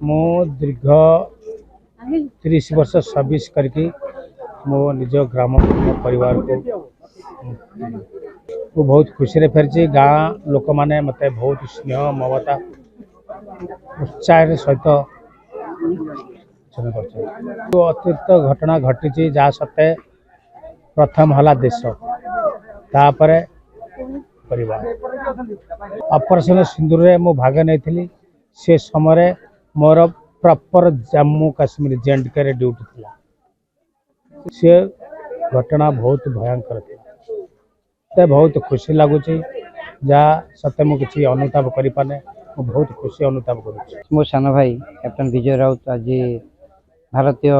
मो दीर्घ 30 वर्ष सर्विस करके मो निज ग्राम मो परिवार को बहुत खुशी रे फेरची। गाँ लोक मैंने मत बहुत स्नेह ममता उत्साह सहित अतिरिक्त घटना घटी जहाँ सत्ते प्रथम हला देश तापर परिवार। ऑपरेशन सिंदूर रे मो भाग नहीं से समय मोर प्रॉपर जम्मू काश्मीर जेएंडके रे ड्यूटी थिला। से घटना बहुत भयंकर थी। बहुत खुशी लगुच जहाँ सत्य मुझे किसी अनुताप कर पाने बहुत खुशी अनुताप कर। मो सान भाई कैप्टन विजय राउत आज भारतीय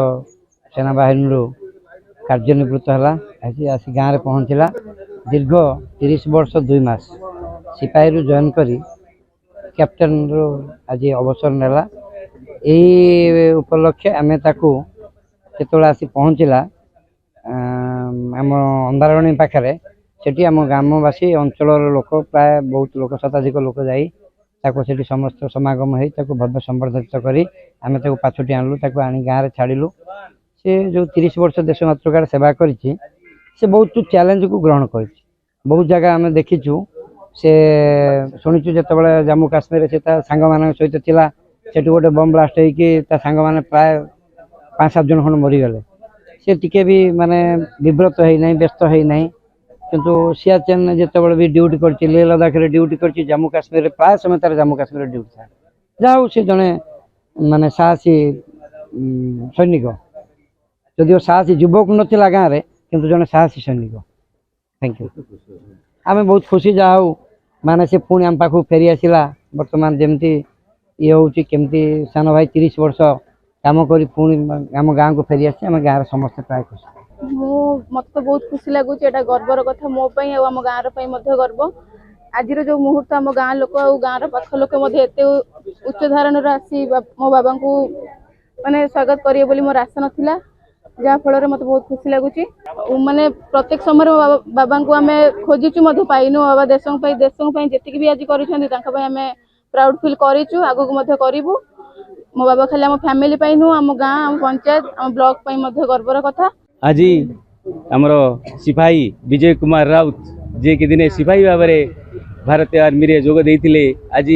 सेना बाहिनी कार्यनिवृत्त है। आज आसी गाँव में पहुँचला। दीर्घ 30 वर्ष 2 मास सिपाही रु जॉइन करी कैप्टन रो आज अवसर नेला। यही उपलक्षे आमे ताकू केतोला आसी पहुँचला आम अंधारणी पाखे सेठी आम ग्रामवासी अंचल लोक प्राय बहुत लोक शताधिक लोक जाई ताको सेठी समस्त समागम है भव्य संबर्धित करी आमे ताको पाछोटी आणलु ताको आनी गाँव में छाड़िलु। से जो 30 वर्ष देश मातृकार सेवा करिछि से बहुत चैलेंज को ग्रहण करिछि। बहुत जगह आमे देखिछु से शुणिचु जिते जम्मू काश्मीर से सांग मान सहित थिला सेठी गोटे बम ब्लास्ट होइकि ता सांग माने प्राय 5-7 जन खंड मरीगले। से टिके भी माने विव्रत है नहीं व्यस्त है नहीं किंतु सियाचेन जिते भी ड्यूटी कर लेह लद्दाख रे ड्यूटी कर जम्मू काश्मीर प्राय समय तार जम्मू काश्मीर ड्यूटी था। जाऊ से जड़े माने साहसी सैनिक जदिव साहसी युवक नाला गाँव में किंतु जड़े साहसी सैनिक। Thank you. आम बहुत खुशी जाऊ माने से पुणी आम पाखु फेरी आसला। बर्तमान जमती ये हूँ केमती सान भाई 30 वर्ष काम करी पुणी आम गाँव को फेरी आम गाँव समस्त प्राय खुशी। मत तो बहुत खुशी लगुच गर्वर कथा मो आम गाँव गर्व। आज जो मुहूर्त आम गाँ लोक गाँव पाख लोक एत उच्च धारण आसी मो बाबा को माने स्वागत करिए बोली मोर आशा नाला जहाँ फल मत बहुत खुशी लगुच। माने प्रत्येक समय बाबा को आम खोजुचु पाइनु बाबा देश जी भी आज कर प्राउड फिल करूँ आगक करूँ। मो बाबा खाली आम फैमिली नु आम गाँ आम पंचायत आम ब्लॉक गर्वर कथा। आज आमर सिपाही विजय कुमार राउत जे कि दिने सिपाही भाव में भारतीय आर्मी रे जोग देइथिले आज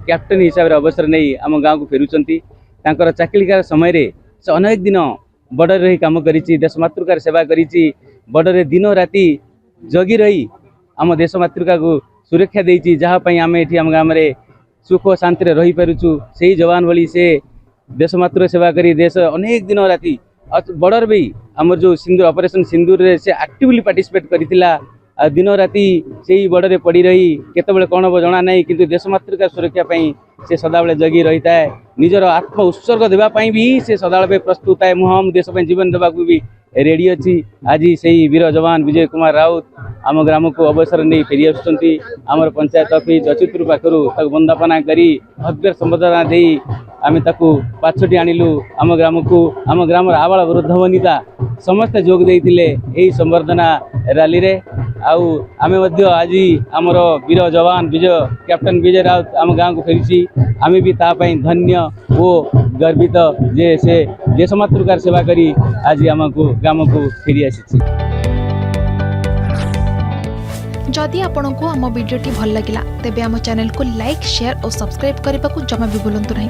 कैप्टन हिसाब से अवसर नहीं आम गाँव को फेरुचंती। तांकर चाकरीकार समय रे से अनेक दिन बॉर्डर रही काम करिछि देश मातृकार सेवा करिछि। बॉर्डर दिन राति जगी रही आम देश मातृका को सुरक्षा देइछि जहाँ पई आम एठी आम गाँव में सुख और शांति रही पारुछु। से जवान भली से देश मातृ सेवा करी देश अनेक दिन राति बॉर्डर भी आमर जो सिंदूर ऑपरेशन सिंदूर रे से एक्टिवली पार्टिसिपेट करितिला। दिन राति से बॉर्डर रे पड़ी रही केतबेले कौन हम जना नहीं किंतु देश मातृका सुरक्षा पाई से सदाबले जगी रही है। निजर आत्म उत्सर्ग देवा पाई भी से सदाबले प्रस्तुत है। हम देश पे जीवन देवा को भी रेडी अच्छी। आज से वीर जवान विजय कुमार राउत आम ग्राम को अवसर नहीं फेरी आसुँच। आमर पंचायत ऑफिस अच्युतपुर पाखु वंदना करी भव्य संबर्धना दे आम पाछोटी आणिलु आम ग्राम को। आम ग्राम आबाल वृद्ध वनिता समस्ते जोग देइथिले एही संबर्धना रैली रे। आमे आज आमर वीर जवान विजय कैप्टन विजय राउत आम गाँव को फेरी आमे भी तापाई धन्य और गर्वित जे से देश मातृकार सेवा करी आज आम को ग्राम को फेरी आसी। जदि आपंक आम भिडी भल लगा तेब आम चैनल को लाइक शेयर और सब्सक्राइब करने को जमा भी भूलु नहीं।